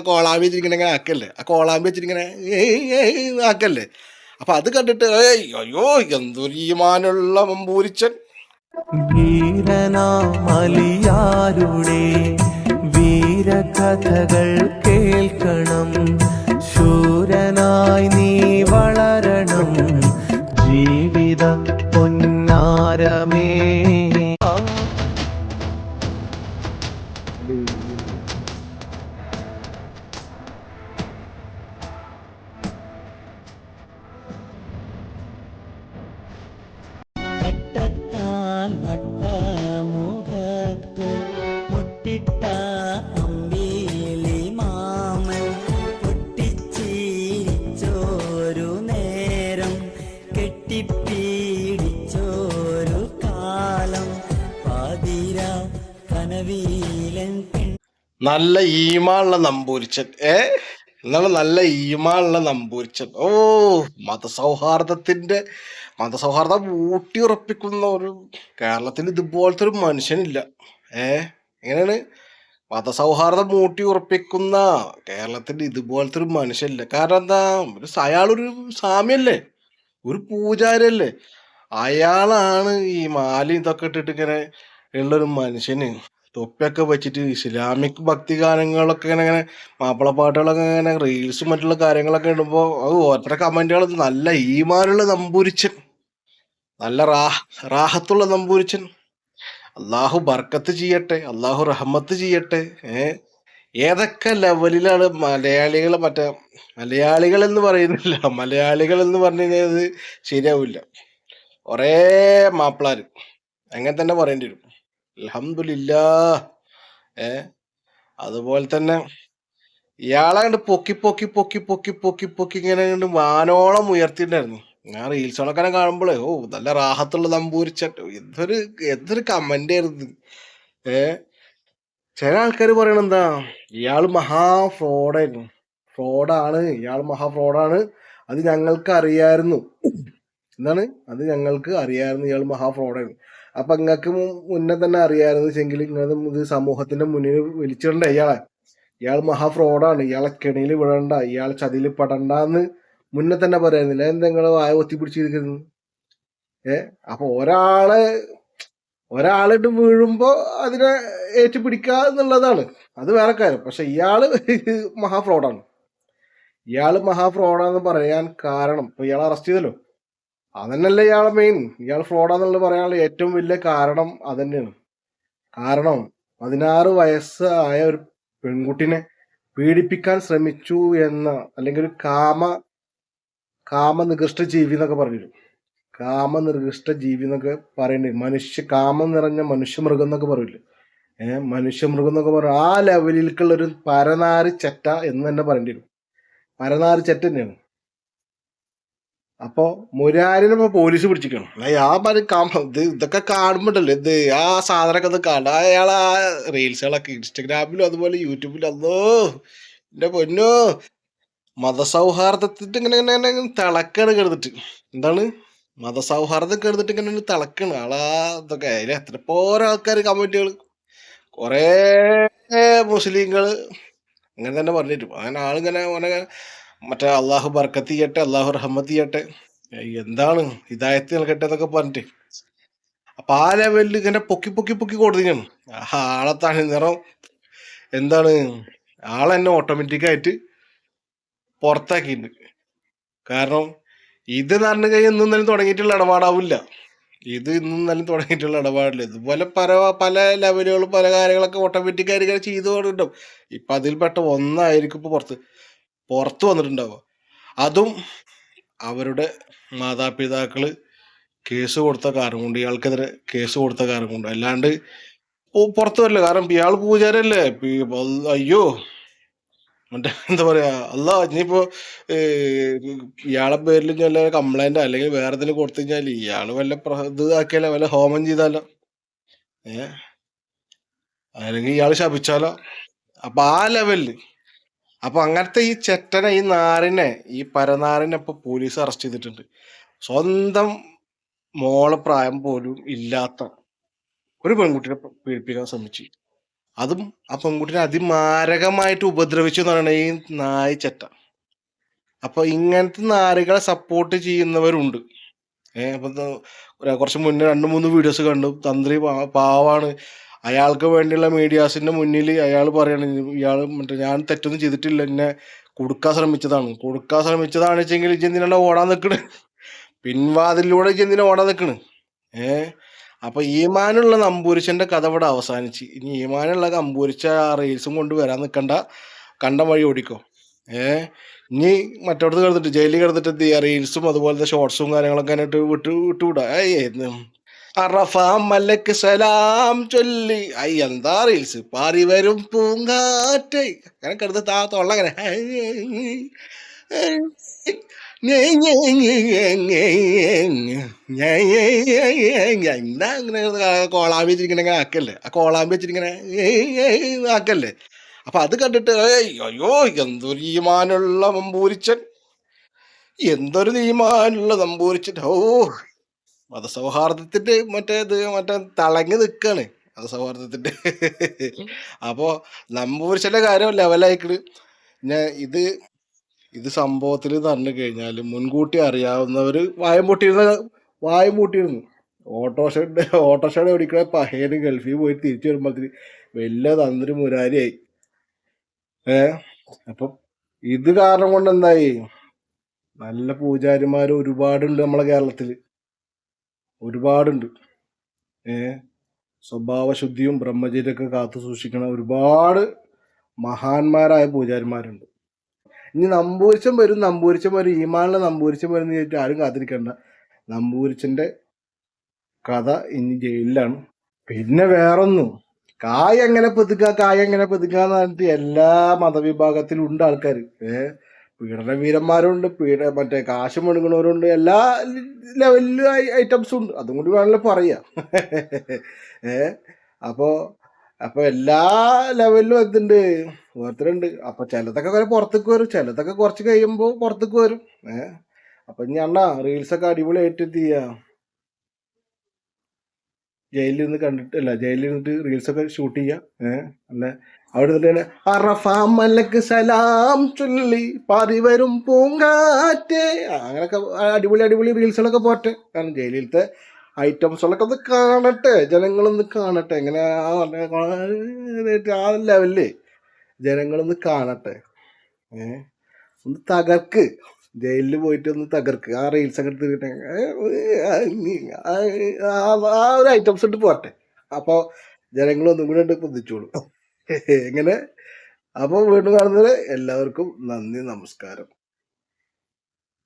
കോളാമ്പി വെച്ചിരിക്കണ ഇങ്ങനെ ആക്കല്ലേ, ആ കോളാമ്പി വെച്ചിരിങ്ങനെ ആക്കല്ലേ. അപ്പൊ അത് കണ്ടിട്ട് അയ്യോ എന്തൊരു ഈമാനുള്ള മമ്പൂരിച്ചൻ. വീരനാമലിയാരുടെ വീരകഥകൾ കേൾക്കണം, ശൂരനായി നീ വളരണം, ജീവിത പൊന്നാരമേ. മുഖത്ത് മുട്ടിട്ട അമ്പീലി മാമൻ പൊട്ടിച്ചിരിച്ചോരു നേരം, കെട്ടിപ്പീടിച്ചോരു കാലം, പാതിര കനവീലൻ. നല്ല ഈമാനുള്ള നമ്പൂരിച്ചൻ. എന്താണ് നല്ല ഈമാനുള്ള നമ്പൂരിച്ചൻ? ഓ, മതസൗഹാർദ്ദം ഊട്ടിയുറപ്പിക്കുന്ന ഒരു കേരളത്തിൽ ഇതുപോലത്തെ ഒരു മനുഷ്യനില്ല. എങ്ങനെയാണ് മതസൗഹാർദ്ദം ഊട്ടിയുറപ്പിക്കുന്ന കേരളത്തിൽ ഇതുപോലത്തെ ഒരു മനുഷ്യനില്ല? കാരണം എന്താ, അയാളൊരു സ്വാമിയല്ലേ, ഒരു പൂജാരല്ലേ. അയാളാണ് ഈ മാല ഇതൊക്കെ ഇട്ടിട്ട് ഇങ്ങനെ ഉള്ളൊരു മനുഷ്യന് തൊപ്പിയൊക്കെ വെച്ചിട്ട് ഇസ്ലാമിക് ഭക്തി ഗാനങ്ങളൊക്കെ ഇങ്ങനെ ഇങ്ങനെ മാപ്പിളപ്പാട്ടുകളൊക്കെ ഇങ്ങനെ റീൽസും മറ്റുള്ള കാര്യങ്ങളൊക്കെ ഇടുമ്പോൾ അത് ഓരോരുത്തരുടെ കമന്റുകൾ നല്ല ഈമാനുള്ള നമ്പൂരിച്ചൻ, നല്ല റാഹത്തുള്ള നമ്പൂരിച്ചൻ. അള്ളാഹു ബർക്കത്ത് ചെയ്യട്ടെ, അള്ളാഹു റഹ്മത്ത് ചെയ്യട്ടെ. ഏതൊക്കെ ലെവലിലാണ് മലയാളികൾ എന്ന് പറയുന്നില്ല, മലയാളികൾ എന്ന് പറഞ്ഞു കഴിഞ്ഞാൽ അത് ശരിയാവില്ല. കുറേ മാപ്പിളാര് അങ്ങനെ തന്നെ പറയേണ്ടി വരും. അൽഹംദുലില്ലാ. അതുപോലെ തന്നെ ഇയാളെ കണ്ട് പൊക്കി പൊക്കി പൊക്കി പൊക്കി പൊക്കി പൊക്കി ഇങ്ങനെ കണ്ട് വാനോളം ഉയർത്തിണ്ടായിരുന്നു. ഞാൻ റീൽസുകളൊക്കെ കാണുമ്പോഴേ ഓ നല്ല റാഹത്തുള്ള നമ്പൂരിച്ച എന്തൊരു കമന്റ് ആയിരുന്നു. ചില ആൾക്കാർ പറയണ എന്താ, ഇയാള് മഹാ ഫ്രോഡായിരുന്നു, ഇയാൾ മഹാ ഫ്രോഡാണ്, അത് ഞങ്ങൾക്ക് അറിയായിരുന്നു. അത് ഞങ്ങൾക്ക് അറിയായിരുന്നു, ഇയാൾ മഹാ ഫ്രോഡായിരുന്നു. അപ്പൊ നിങ്ങൾക്ക് മുന്നേ തന്നെ അറിയായിരുന്നു വെച്ചെങ്കിൽ ഇത് സമൂഹത്തിന്റെ മുന്നിൽ വിളിച്ചിടണ്ട ഇയാൾ മഹാ ഫ്രോഡാണ്, ഇയാളെ കെണിയിൽ വിടണ്ട, ഇയാൾ ചതിയിൽ പെടണ്ടെന്ന് മുന്നേ തന്നെ പറയായിരുന്നില്ല. എന്താ നിങ്ങൾ വായ ഒത്തി പിടിച്ചിരിക്കുന്നത്? അപ്പൊ ഒരാളിട്ട് വീഴുമ്പോ അതിനെ ഏറ്റുപിടിക്കുക എന്നുള്ളതാണ്, അത് വേറെ കാര്യം. പക്ഷെ ഇയാള് മഹാ ഫ്രോഡാണ്. പറയാൻ കാരണം ഇപ്പൊ ഇയാളെ അറസ്റ്റ് ചെയ്തല്ലോ, അതന്നെയല്ലേ ഇയാളെ മെയിൻ. ഇയാൾ ഫ്രോഡാന്നുള്ളത് പറയാനുള്ള ഏറ്റവും വലിയ കാരണം അതന്നെയാണ്. കാരണം 16 വയസ്സായ ഒരു പെൺകുട്ടിനെ പീഡിപ്പിക്കാൻ ശ്രമിച്ചു എന്ന, അല്ലെങ്കിൽ ഒരു കാമനികൃഷ്ട ജീവി എന്നൊക്കെ പറഞ്ഞു, കാമനികൃഷ്ട ജീവി എന്നൊക്കെ പറയണ്ടേ, കാമം നിറഞ്ഞ മനുഷ്യമൃഗം എന്നൊക്കെ പറയില്ലേ. മനുഷ്യമൃഗം എന്നൊക്കെ പറയും. ആ ലെവലിലേക്കുള്ള ഒരു പരനാരി ചെറ്റ എന്ന് തന്നെ പറയേണ്ടി വരും. പരനാരി ചെറ്റ തന്നെയാണ്. അപ്പൊ മുരാരിനെ ഇപ്പൊ പോലീസ് പിടിച്ചിരിക്കണം. ഇതൊക്കെ കാണുമ്പോണ്ടല്ലോ ആ സാധനമൊക്കെ ഒന്ന് കാണാം. അയാളാ റീൽസുകളൊക്കെ ഇൻസ്റ്റഗ്രാമിലും അതുപോലെ യൂട്യൂബിലും അതോ എന്റെ പൊന്നോ, മതസൗഹാർദ്ദത്തിന്റെ ഇങ്ങനെ ഇങ്ങനെ തിളക്കാണ് കിടന്നിട്ട്. മതസൗഹാർദ്ദം കിടന്നിട്ട് ഇങ്ങനെ തിളക്കാണ് ആളാ. ഇതൊക്കെ അതിൽ എത്ര പോരോ ആൾക്കാർ കമന്റുകൾ, കൊറേ മുസ്ലിങ്ങള് അങ്ങനെ തന്നെ പറഞ്ഞിട്ടു. അങ്ങനെ ആളിങ്ങനെ മറ്റേ അള്ളാഹു ബർക്കത്ത് ചെയ്യട്ടെ, അള്ളാഹു റഹ്മത്ത് ചെയ്യട്ടെ, എന്താണ് ഹിദായത്ത് നൽകട്ടെ എന്നൊക്കെ പറഞ്ഞിട്ട്. അപ്പൊ ആ ലെവലിൽ ഇങ്ങനെ പൊക്കി പൊക്കി പൊക്കി കൊടുത്തിരിക്കണം. ആളെ തനി നിറം ആളെന്നെ ഓട്ടോമാറ്റിക്കായിട്ട് പുറത്താക്കിയിട്ടുണ്ട്. കാരണം ഇത് നടന്നു കഴിഞ്ഞാൽ ഇന്നും തന്നെ തുടങ്ങിയിട്ടുള്ള ഇടപാടാവില്ല. ഇതുപോലെ പല ലെവലുകളും പല കാര്യങ്ങളൊക്കെ ഓട്ടോമാറ്റിക്കായിട്ട് ഇങ്ങനെ ചെയ്തു കൊണ്ടിട്ടുണ്ടാവും. ഇപ്പൊ അതിൽപ്പെട്ട ഒന്നായിരിക്കും ഇപ്പൊ പുറത്ത് വന്നിട്ടുണ്ടാവുക. അതും അവരുടെ മാതാപിതാക്കള് കേസ് കൊടുത്ത കാരണം കൊണ്ട്, ഇയാൾക്കെതിരെ കേസ് കൊടുത്ത കാരണം കൊണ്ട്. അല്ലാണ്ട് പുറത്തു വരില്ല. കാരണം ഇയാൾ പൂജാരല്ലേ. അയ്യോ, മറ്റേ എന്താ പറയാ, ഇനിയിപ്പോ ഇയാളെ പേരിൽ വല്ല കംപ്ലൈന്റ് അല്ലെങ്കിൽ വേറെ എന്തെങ്കിലും കൊടുത്തു കഴിഞ്ഞാൽ ഇയാള് വല്ല ഇത് ആക്കിയാലോ, വല്ല ഹോമം ചെയ്താലോ, അല്ലെങ്കിൽ ഇയാള് ശപിച്ചാലോ. അപ്പൊ ആ ലെവലില്, അപ്പൊ അങ്ങനത്തെ ഈ ചെറ്റനെ, ഈ പരനാറിനെ ഇപ്പൊ പോലീസ് അറസ്റ്റ് ചെയ്തിട്ടുണ്ട്. സ്വന്തം മോളെ പ്രായം പോലും ഇല്ലാത്ത ഒരു പെൺകുട്ടിയെ പീഡിപ്പിക്കാൻ ശ്രമിച്ചു. അതും ആ പെൺകുട്ടിനെ അതിമാരകമായിട്ട് ഉപദ്രവിച്ചു എന്നാണ് ഈ നായി ചെറ്റ. അപ്പൊ ഇങ്ങനത്തെ നാരികളെ സപ്പോർട്ട് ചെയ്യുന്നവരുണ്ട്. അപ്പൊ കുറച്ച് മുന്നേ 2-3 വീഡിയോസ് കണ്ടു. തന്ത്രി പാവാണ്, അയാൾക്ക് വേണ്ടിയുള്ള മീഡിയാസിന്റെ മുന്നിൽ അയാൾ പറയണ ഇയാൾ മറ്റേ ഞാൻ തെറ്റൊന്നും ചെയ്തിട്ടില്ല, എന്നെ കൊടുക്കാൻ ശ്രമിച്ചതാണ് വെച്ചെങ്കിൽ ഇജെന്തിനാണ് ഓടാൻ നിൽക്കണ്, പിൻവാതിലൂടെ ഇജെന്തിനാ ഓടാൻ നിൽക്കണ്. അപ്പൊ ഈമാനുള്ള നമ്പൂരിച്ചന്റെ കഥ ഇവിടെ അവസാനിച്ച്. ഇനി ഈമാനുള്ള നമ്പൂരിച്ച റീൽസും കൊണ്ട് വരാൻ നിൽക്കണ്ട, കണ്ട വഴി ഓടിക്കോ. ഇനി മറ്റോടത്ത് കിടന്നിട്ട് ജയിലിൽ കിടന്നിട്ട് എന്ത് ചെയ്യാ, റീൽസും അതുപോലത്തെ ഷോർട്സും കാര്യങ്ങളൊക്കെ ആയിട്ട് വിട്ടുവിടാ. അറഫ മലക്ക് സലാം ചൊല്ലി എന്താ റീൽസ്, പാറി വരും പൂങ്കാറ്റ അങ്ങനെ കിടന്ന് തൊള്ള അങ്ങനെ എന്താ അങ്ങനെ കോളാമ്പി വെച്ചിരിക്കണ ആക്കല്ലേ, ആ കോളാമ്പി വെച്ചിരിക്കണ ആക്കല്ലേ. അപ്പൊ അത് കണ്ടിട്ട് അയ്യോ എന്തൊരു ഈമാനുള്ള നമ്പൂരിച്ചൻ, എന്തൊരു ഈമാനുള്ള നമ്പൂരിച്ചൻ. മതസൗഹാർദ്ദത്തിന്റെ മറ്റേ തിളങ്ങി നിൽക്കാണ് മതസൗഹാർദ്ദത്തിന്റെ. അപ്പോ നമ്പൂരിച്ചന്റെ കാര്യം ലെവലായിക്കണ്. ഇത് സംഭവത്തിൽ പറഞ്ഞു കഴിഞ്ഞാൽ മുൻകൂട്ടി അറിയാവുന്നവര് വായം പൂട്ടിയിരുന്നു. ഓട്ടോഷയുടെ ഓടിക്കണ പഹേന് ഗൾഫിൽ പോയി തിരിച്ചു വരുമ്പോഴത്തേക്ക് വലിയ തന്ത്രി മുരാരിയായി. അപ്പം ഇത് കാരണം കൊണ്ട് എന്തായി, നല്ല പൂജാരിമാര് ഒരുപാടുണ്ട് നമ്മളെ കേരളത്തില്, ഒരുപാടുണ്ട്. സ്വഭാവശുദ്ധിയും ബ്രഹ്മചര്യമൊക്കെ കാത്തു സൂക്ഷിക്കണ ഒരുപാട് മഹാന്മാരായ പൂജാരിമാരുണ്ട്. ഇനി നമ്പൂരിച്ചൻ വരും, ഈമാനിലെ നമ്പൂരിച്ചൻ വരും എന്ന് ചോദിച്ചാൽ ആരും കാത്തിരിക്കണ്ട. നമ്പൂരിച്ചന്റെ കഥ ഇനി ജയിലിലാണ്. പിന്നെ വേറൊന്നും, കായ എങ്ങനെ പെതുക്കാന്ന് പറഞ്ഞിട്ട് എല്ലാ മതവിഭാഗത്തിലും ഉണ്ട് ആൾക്കാർ. പീഡന വീരന്മാരുണ്ട്, മറ്റേ കാശ് മെടുങ്ങണവരുണ്ട്, എല്ലാ ലെവലിലും ഐറ്റംസും ഉണ്ട്. അതും കൂടി വേണമല്ലോ പറയാ. അപ്പൊ എല്ലാ ലെവലിലും എന്തുണ്ട്, ഓരോരുത്തരുണ്ട്. അപ്പൊ ചിലതൊക്കെ പുറത്തേക്ക് വരും, ചിലതൊക്കെ കുറച്ച് കഴിയുമ്പോൾ പുറത്തേക്ക് വരും. അപ്പൊ ഇനി അണ്ണാ റീൽസൊക്കെ അടിപൊളിയായിട്ട് എന്ത് ചെയ്യാ, ജയിലിൽ നിന്ന് കണ്ടിട്ടില്ല, ജയിലിൽ നിന്നിട്ട് റീൽസൊക്കെ ഷൂട്ട് ചെയ്യാ. അല്ലെ അവിടെ നിന്നിട്ട് അറഫ മലക്ക് സലാം ചൊല്ലി പാറി വരും പൂങ്കാറ്റേ, അങ്ങനെയൊക്കെ അടിപൊളി റീൽസുകളൊക്കെ പോട്ടെ. കാരണം ജയിലിലത്തെ ഐറ്റംസുകളൊക്കെ ഒന്ന് കാണട്ടെ, ജനങ്ങളൊന്ന് കാണട്ടെ. എങ്ങനെ ആ ലെവലില് ജനങ്ങളൊന്ന് കാണട്ടെ. ഒന്ന് തകർക്ക്, ജയിലിൽ പോയിട്ട് ഒന്ന് തകർക്ക്. ആ റീൽസ് ഒക്കെ എടുത്തിട്ട് ആ ഒരു ഐറ്റംസ് ഇട്ട് പോട്ടെ. അപ്പോൾ ജനങ്ങളൊന്നും കൂടെ പൊതിച്ചോളൂ. എങ്ങനെ. അപ്പോൾ വീണ്ടും കാണുന്നത് എല്ലാവർക്കും നന്ദി, നമസ്കാരം.